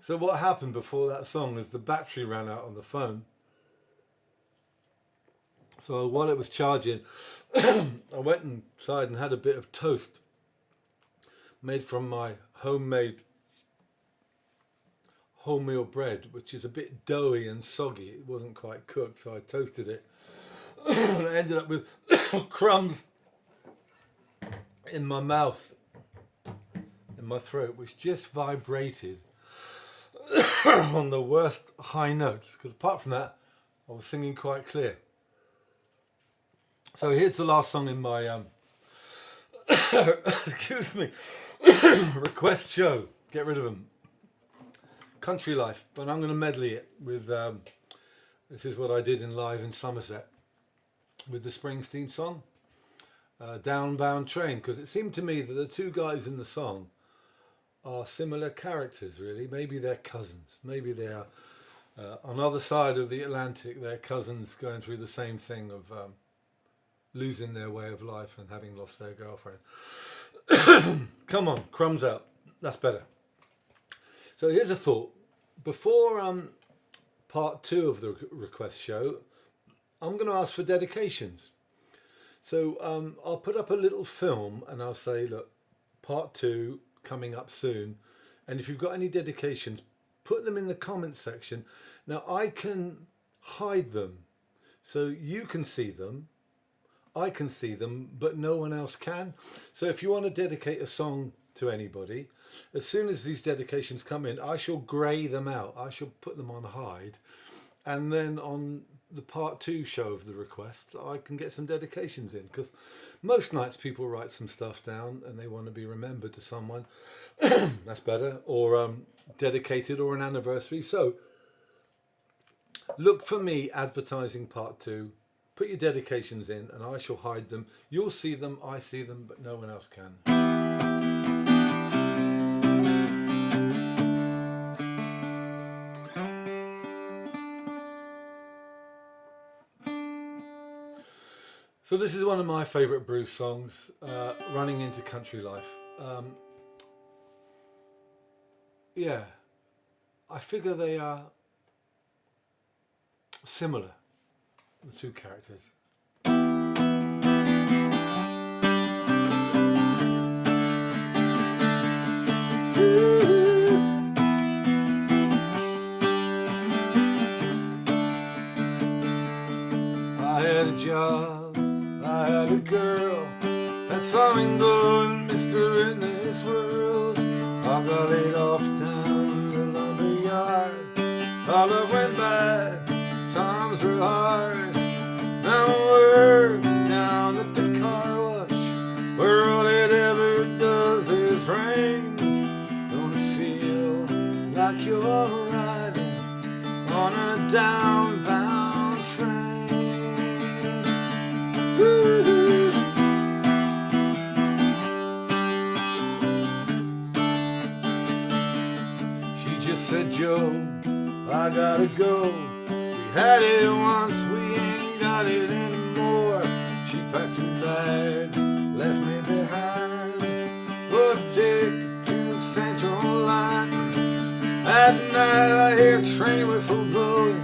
So what happened before that song is the battery ran out on the phone. So while it was charging, I went inside and had a bit of toast made from my homemade wholemeal bread, which is a bit doughy and soggy. It wasn't quite cooked, so I toasted it. And I ended up with crumbs in my mouth, in my throat, which just vibrated on the worst high notes, because apart from that I was singing quite clear. So here's the last song in my excuse me, request show. Get rid of them. Country Life, but I'm going to medley it with this is what I did in live in Somerset with the Springsteen song, Downbound Train, because it seemed to me that the two guys in the song are similar characters, really. Maybe they're cousins. Maybe they're on the other side of the Atlantic. They're cousins going through the same thing of losing their way of life and having lost their girlfriend. Come on, crumbs out. That's better. So here's a thought. Before part 2 of the request show, I'm going to ask for dedications. So I'll put up a little film and I'll say, look, part 2 coming up soon. And if you've got any dedications, put them in the comment section. Now I can hide them, so you can see them, I can see them, but no one else can. So if you want to dedicate a song to anybody, as soon as these dedications come in, I shall grey them out. I shall put them on hide, and then on the part 2 show of the requests, I can get some dedications in, because most nights people write some stuff down and they want to be remembered to someone. That's better, or dedicated, or an anniversary. So look for me advertising part 2. Put your dedications in and I shall hide them. You'll see them, I see them, but no one else can. So this is one of my favourite blues songs, Running into Country Life. Yeah, I figure they are similar, the two characters. I had a job, I had a girl, and something going, mister, in this world. I got laid off down the lumber yard. All that went bad, times were hard. Now I work down at the car wash, where all it ever does is rain. Don't it feel like you're riding on a downbound train? Woo-hoo. Said, Joe, I gotta go. We had it once, we ain't got it anymore. She packed her bags, left me behind, put a ticket to the Central Line. At night I hear a train whistle blowing,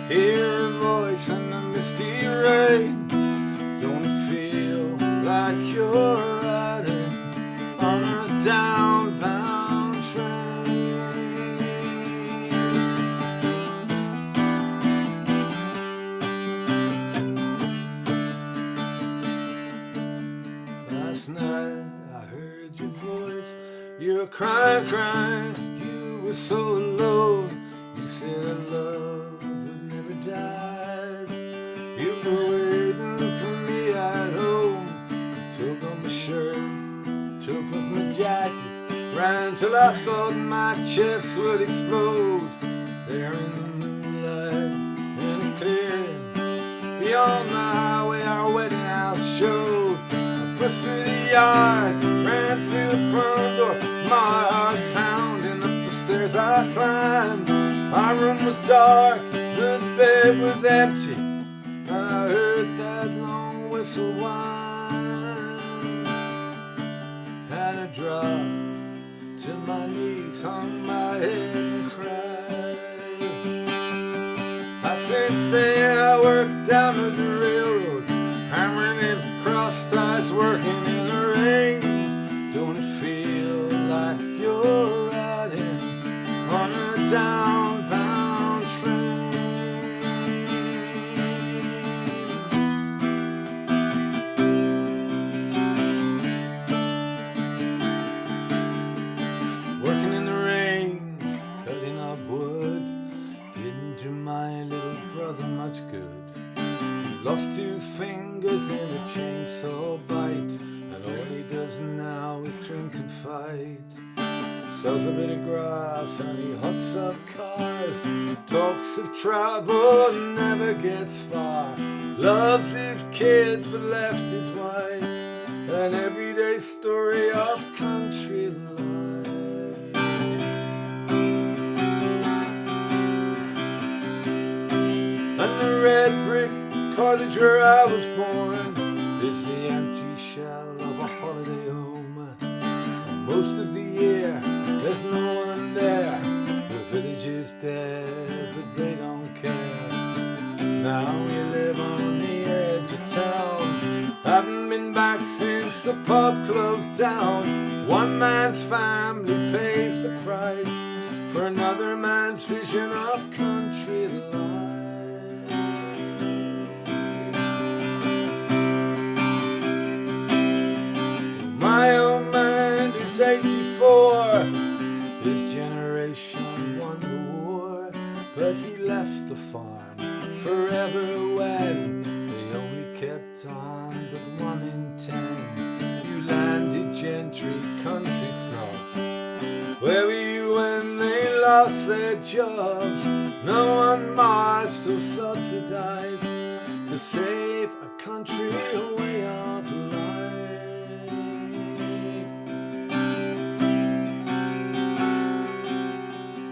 hear her voice in the misty rain. Don't it feel like you're riding on a downbound train? Last night I heard your voice, you were crying, crying, you were so alone. You said our love had never died. You were waiting for me at home. Took off my shirt, took off my jacket, ran till I thought my chest would explode. There in the moonlight, in a clearing, beyond the highway our wedding house showed. Pushed through the yard, ran through the front door, my heart pounding up the stairs I climbed. My room was dark, the bed was empty, and I heard that long whistle whine. And I dropped to my knees, hung my head and cried. Since then I worked down at the railroad, hammering in cross ties, working in the rain. Don't it feel like you're riding on a downbound train? Working in the rain, cutting up wood, didn't do my little brother much good. Lost 2 fingers in a chainsaw bite, and all he does now is drink and fight. Sells a bit of grass and he hots up cars, talks of travel, never gets far. Loves his kids but left his wife, an everyday story of country life. And the red brick cottage where I was born is the empty shell of a holiday home. Most of the year there's no one there, the village is dead but they don't care. Now we live on the edge of town, haven't been back since weeks the pub closed down. One man's family pays the price for another man's vision of country life. My old man is 84. His generation won the war, but he left the farm forever when they only kept on but 1 in 10. You landed gentry, country snobs. Where were you when they lost their jobs? No one marched or subsidized to save a country way of life.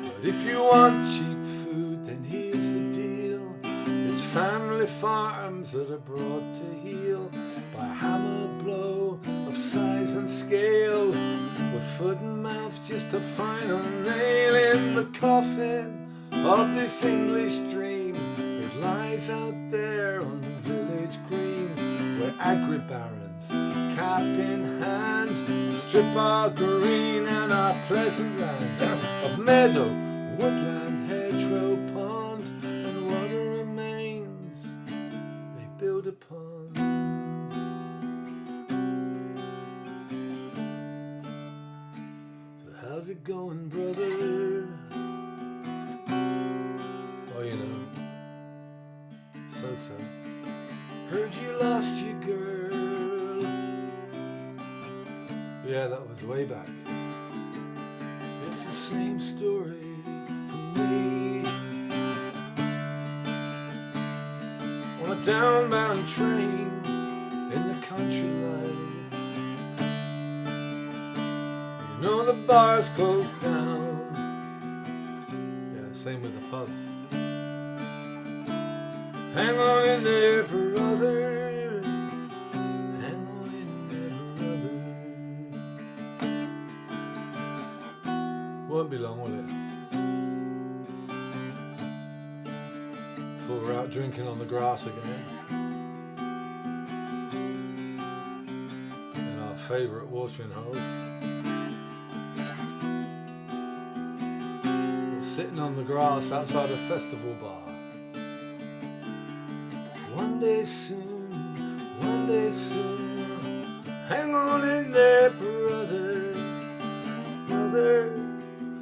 But if you want cheap food, then here's the deal. There's family farms that are brought to heel by a hammer blow of size and scale, with foot and mouth just a final nail in the coffin of this English dream. It lies out there on the village green, where agri-barons, cap in hand, strip our green and our pleasant land of meadow, woodland, hedgerow, pond, and water remains they build upon. How's it going, brother? Oh, you know, so-so. Heard you lost your girl. Yeah, that was way back. It's the same story for me. On a downbound train in the country life. You know the bars closed down. Yeah, same with the pubs. Hang on in there, brother. Hang on in there, brother. Won't be long, will it? Before we're out drinking on the grass again. In our favourite watering holes. Sitting on the grass outside a festival bar. One day soon, hang on in there, brother, brother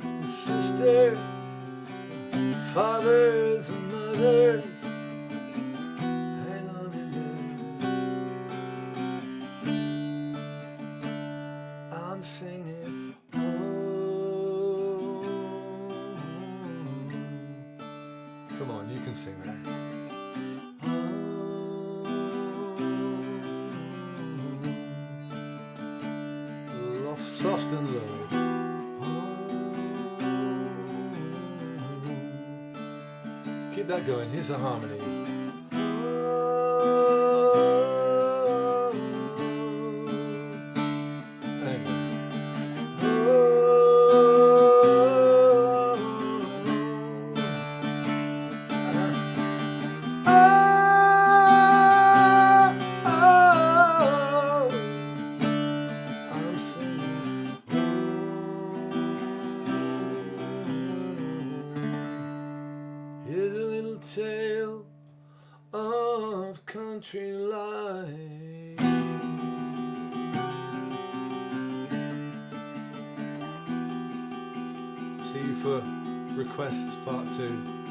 and sisters, fathers and mothers, hang on in there. I'm singing, come on, you can sing that. Soft and low. Keep that going. Here's a harmony. Here's a little tale of country life. See you for requests part 2.